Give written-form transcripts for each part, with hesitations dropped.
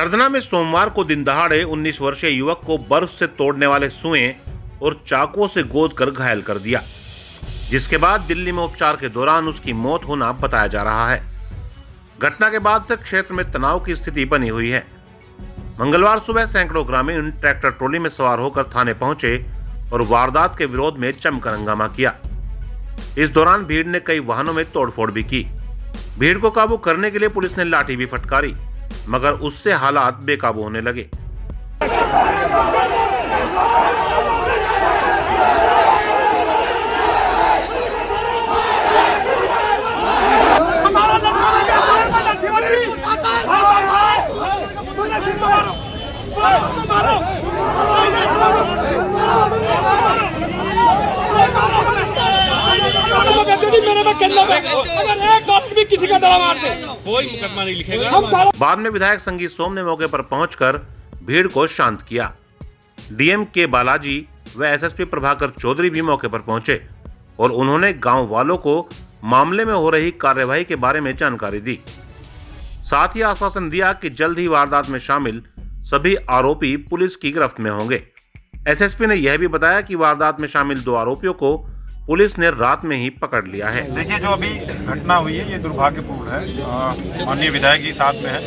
सरधना में सोमवार को दिन दहाड़े 19 वर्षीय युवक को बर्फ से तोड़ने वाले सुएं और चाकुओं से गोद कर घायल कर दिया, जिसके बाद दिल्ली में उपचार के दौरान उसकी मौत होना बताया जा रहा है। घटना के बाद से क्षेत्र में तनाव की स्थिति बनी हुई है। मंगलवार सुबह सैकड़ों ग्रामीण ट्रैक्टर ट्रॉली में सवार होकर थाने पहुंचे और वारदात के विरोध में जमकर हंगामा किया। इस दौरान भीड़ ने कई वाहनों में तोड़फोड़ भी की। भीड़ को काबू करने के लिए पुलिस ने लाठी भी फटकारी, मगर उससे हालात बेकाबू होने लगे। किसी का दला मार दे, कोई मुकदमा नहीं लिखेगा। बाद में विधायक संगीत सोम ने मौके पर पहुंचकर भीड़ को शांत किया। डीएम के बालाजी व एसएसपी प्रभाकर चौधरी भी मौके पर पहुंचे और उन्होंने गांव वालों को मामले में हो रही कार्यवाही के बारे में जानकारी दी। साथ ही आश्वासन दिया कि जल्द ही वारदात में शामिल सभी आरोपी पुलिस की गिरफ्त में होंगे। एसएसपी ने यह भी बताया कि वारदात में शामिल 2 आरोपियों को पुलिस ने रात में ही पकड़ लिया है। देखिए, जो अभी घटना हुई है ये दुर्भाग्यपूर्ण है। माननीय विधायक जी साथ में है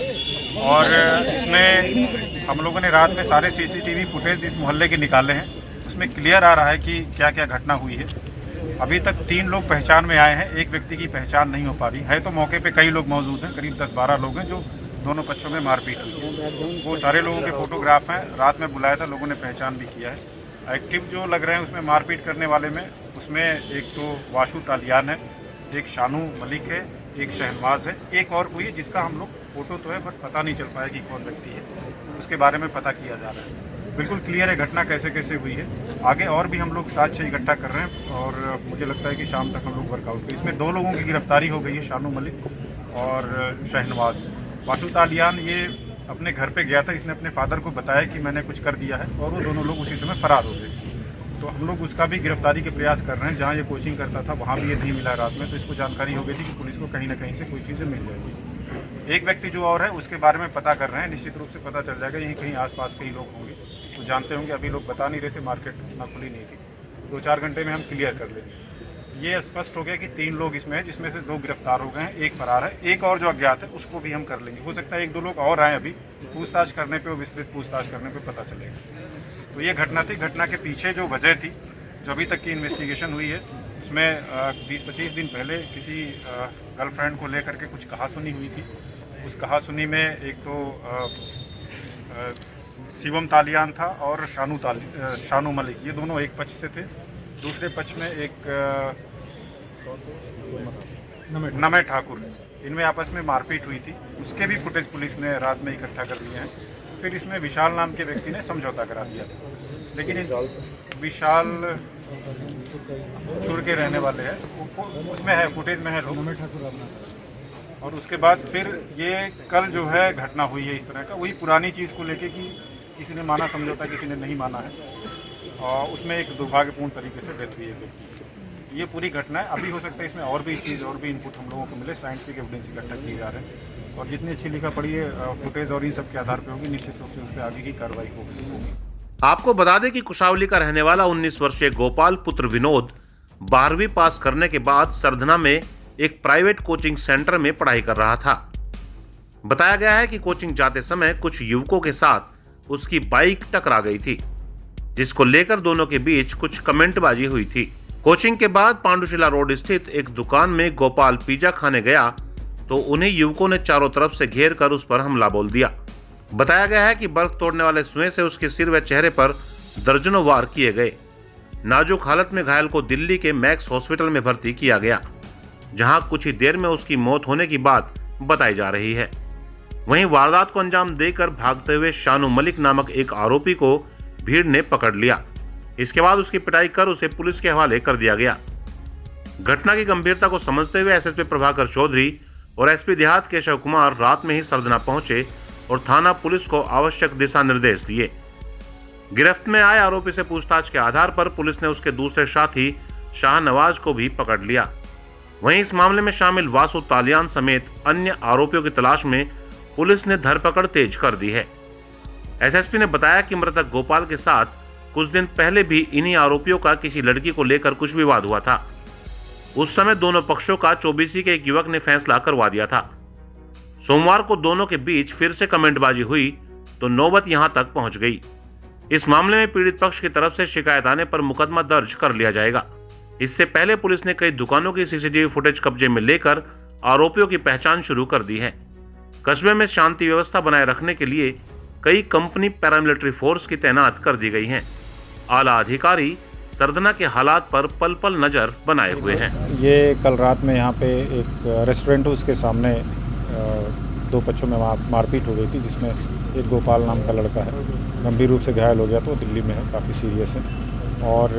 और इसमें हम लोगों ने रात में सारे सीसीटीवी फुटेज इस मोहल्ले के निकाले हैं। उसमें क्लियर आ रहा है कि क्या क्या घटना हुई है। अभी तक 3 लोग पहचान में आए हैं, एक व्यक्ति की पहचान नहीं हो पा रही है। तो मौके पे कई लोग मौजूद हैं, करीब 10-12 लोग हैं जो दोनों पक्षों में मारपीट हुई है। वो सारे लोगों के फोटोग्राफ हैं, रात में बुलाया था, लोगों ने पहचान भी किया है। एक्टिव जो लग रहे हैं उसमें मारपीट करने वाले में, उसमें एक तो वाशु तालियान है, एक शानू मलिक है, एक शहनवाज है, एक और कोई है जिसका हम लोग फोटो तो है बट पता नहीं चल पाया कि कौन व्यक्ति है। उसके बारे में पता किया जा रहा है। बिल्कुल क्लियर है घटना कैसे कैसे हुई है। आगे और भी हम लोग साक्ष्य इकट्ठा कर रहे हैं और मुझे लगता है कि शाम तक हम लोग वर्कआउट करें। इसमें 2 लोगों की गिरफ्तारी हो गई है, शानू मलिक और शहनवाज। वाशु तालियान ये अपने घर पे गया था, इसने अपने फादर को बताया कि मैंने कुछ कर दिया है और वो दोनों लोग उसी समय फरार हो गए। तो हम लोग उसका भी गिरफ्तारी के प्रयास कर रहे हैं। जहाँ ये कोचिंग करता था वहाँ भी ये नहीं मिला रात में, तो इसको जानकारी हो गई थी कि पुलिस को कहीं ना कहीं से कोई चीज़ें मिल जाएगी। एक व्यक्ति जो और है उसके बारे में पता कर रहे हैं, निश्चित रूप से पता चल जाएगा। यहीं कहीं आसपास कई लोग होंगे तो जानते होंगे। अभी लोग बता नहीं रहे थे, मार्केट ना खुली नहीं थी। 2-4 घंटे में हम क्लियर कर लेंगे। ये स्पष्ट हो गया कि 3 लोग इसमें हैं, जिसमें से 2 गिरफ्तार हो गए हैं, एक फरार है, एक और जो अज्ञात है उसको भी हम कर लेंगे। हो सकता है 1-2 लोग और आए, अभी पूछताछ करने पे, विस्तृत पूछताछ करने पे पता चलेगा। तो ये घटना थी। घटना के पीछे जो वजह थी, जो अभी तक की इन्वेस्टिगेशन हुई है, उसमें 20-25 दिन पहले किसी गर्लफ्रेंड को लेकर के कुछ कहासुनी हुई थी। उस कहासुनी में एक तो शिवम तालियान था और शानू मलिक, ये दोनों एक पक्ष से थे। दूसरे पक्ष में एक नमे ठाकुर, इनमें आपस में मारपीट हुई थी। उसके भी फुटेज पुलिस ने रात में इकट्ठा कर लिए हैं। फिर इसमें विशाल नाम के व्यक्ति ने समझौता करा दिया था, लेकिन विशाल चूर के रहने वाले हैं, उसमें है, फुटेज में है लोग। और उसके बाद फिर ये कल जो है घटना हुई है इस तरह का, वही पुरानी चीज़ को लेके कि किसी ने माना समझौता, किसी ने नहीं माना है और उसमें एक दुर्भाग्यपूर्ण तरीके से डेथ हुई है। ये पूरी घटना है। अभी हो सकता है इसमें और भी चीज़, और भी इनपुट हम लोगों को मिले। साइंटिफिक एविडेंस इकट्ठा किए जा रहे हैं और जितनी अच्छी लिखा पड़ी है फुटेज और इन सब के आधार पर होगी, निश्चित रूप से उस पर आगे की कार्रवाई होगी। आपको बता दें कि कुशावली का रहने वाला 19 वर्षीय गोपाल पुत्र विनोद 12वीं पास करने के बाद सरधना में एक प्राइवेट कोचिंग सेंटर में पढ़ाई कर रहा था। बताया गया है कि कोचिंग जाते समय कुछ युवकों के साथ उसकी बाइक टकरा गई थी, जिसको लेकर दोनों के बीच कुछ कमेंटबाजी हुई थी। कोचिंग के बाद पांडुशिला रोड स्थित एक दुकान में गोपाल पिज्जा खाने गया तो उन्हें युवकों ने चारों तरफ से घेर कर उस पर हमला बोल दिया। बताया गया है कि बर्फ तोड़ने वाले सुएं से उसके सिर व चेहरे पर दर्जनों वार किए गए। नाजुक हालत में घायल को दिल्ली के मैक्स हॉस्पिटल में भर्ती किया गया, जहां कुछ ही देर में उसकी मौत होने की बात बताई जा रही है। वहीं वारदात को अंजाम देकर भागते हुए शानू मलिक नामक एक आरोपी को भीड़ ने पकड़ लिया। इसके बाद उसकी पिटाई कर उसे पुलिस के हवाले कर दिया गया। घटना की गंभीरता को समझते हुए एसएसपी प्रभाकर चौधरी और एसपी देहात केशव कुमार रात में ही सरधना पहुंचे और थाना पुलिस को आवश्यक दिशा निर्देश दिए। गिरफ्त में आए आरोपी से पूछताछ के आधार पर पुलिस ने उसके दूसरे साथी शाहनवाज को भी पकड़ लिया। वहीं इस मामले में शामिल वासु तालियान समेत अन्य आरोपियों की तलाश में पुलिस ने धरपकड़ तेज कर दी है। एसएसपी ने बताया कि मृतक गोपाल के साथ कुछ दिन पहले भी इन्हीं आरोपियों का किसी लड़की को लेकर कुछ विवाद हुआ था। उस समय दोनों पक्षों का चौबीसी के एक युवक ने फैसला करवा दिया था। सोमवार को दोनों के बीच फिर से कमेंटबाजी हुई तो नौबत यहां तक पहुंच गई। इस मामले में पीड़ित पक्ष की तरफ से शिकायत आने पर मुकदमा दर्ज कर लिया जाएगा। इससे पहले पुलिस ने कई दुकानों की सीसीटीवी फुटेज कब्जे में लेकर आरोपियों की पहचान शुरू कर दी है। कस्बे में शांति व्यवस्था बनाए रखने के लिए कई कंपनी पैरामिलिट्री फोर्स की तैनात कर दी गई हैं। आला अधिकारी सरधना के हालात पर पल पल नजर बनाए हुए हैं। ये कल रात में यहाँ पे एक रेस्टोरेंट, उसके सामने दो पक्षों में मारपीट हो गई थी, जिसमें एक गोपाल नाम का लड़का है गंभीर रूप से घायल हो गया, तो दिल्ली में है, काफ़ी सीरियस है। और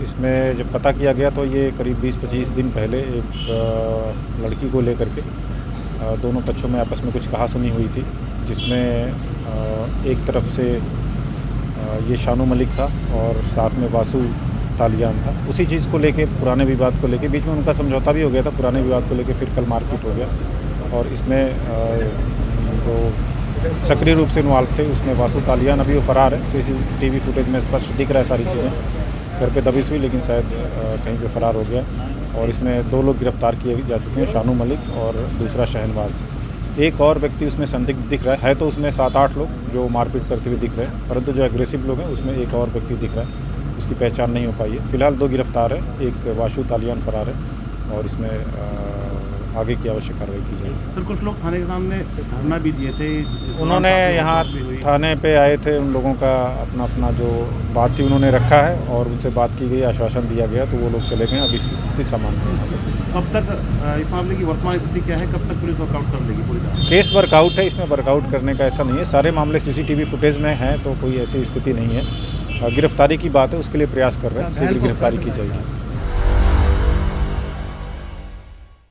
इसमें जब पता किया गया तो ये करीब 20-25 दिन पहले एक लड़की को लेकर के दोनों पक्षों में आपस में कुछ कहासुनी हुई थी, जिसमें एक तरफ से ये शानू मलिक था और साथ में वासु तालियान था। उसी चीज़ को लेके, पुराने विवाद को लेके, बीच में उनका समझौता भी हो गया था, पुराने विवाद को लेके फिर कल मारपीट हो गया। और इसमें जो सक्रिय रूप से इन्वॉल्व थे उसमें वासु तालियान अभी वो फरार है। सीसीटीवी फुटेज में स्पष्ट दिख रहा है सारी चीज़ें। घर पे दबिश हुई लेकिन शायद कहीं पे फरार हो गया। और इसमें 2 लोग गिरफ्तार किए जा चुके हैं, शानू मलिक और दूसरा शहनवाज। एक और व्यक्ति उसमें संदिग्ध दिख रहा है तो उसमें 7-8 लोग जो मारपीट करते हुए दिख रहे हैं, परंतु जो एग्रेसिव लोग हैं उसमें एक और व्यक्ति दिख रहा है, उसकी पहचान नहीं हो पाई है। फिलहाल 2 गिरफ्तार है, एक वासु तालियान फरार है और इसमें आगे की आवश्यक कार्रवाई की जाएगी। सर, कुछ लोग थाने के सामने धरना भी दिए थे, उन्होंने यहाँ थाने पे आए थे, उन लोगों का अपना अपना जो बात थी उन्होंने रखा है और उनसे बात की गई, आश्वासन दिया गया, तो वो लोग चले गए। अभी इसकी स्थिति सामान्य है। कब तक इस मामले की वर्तमान स्थिति क्या है, कब तक पुलिस वर्कआउट कर लेगी पूरी तरह? केस वर्कआउट है, इसमें वर्कआउट करने का ऐसा नहीं है। सारे मामले सीसीटीवी फुटेज में हैं, तो कोई ऐसी स्थिति नहीं है। गिरफ्तारी की बात है, उसके लिए प्रयास कर रहे हैं, शीघ्र गिरफ्तारी की जाएगी।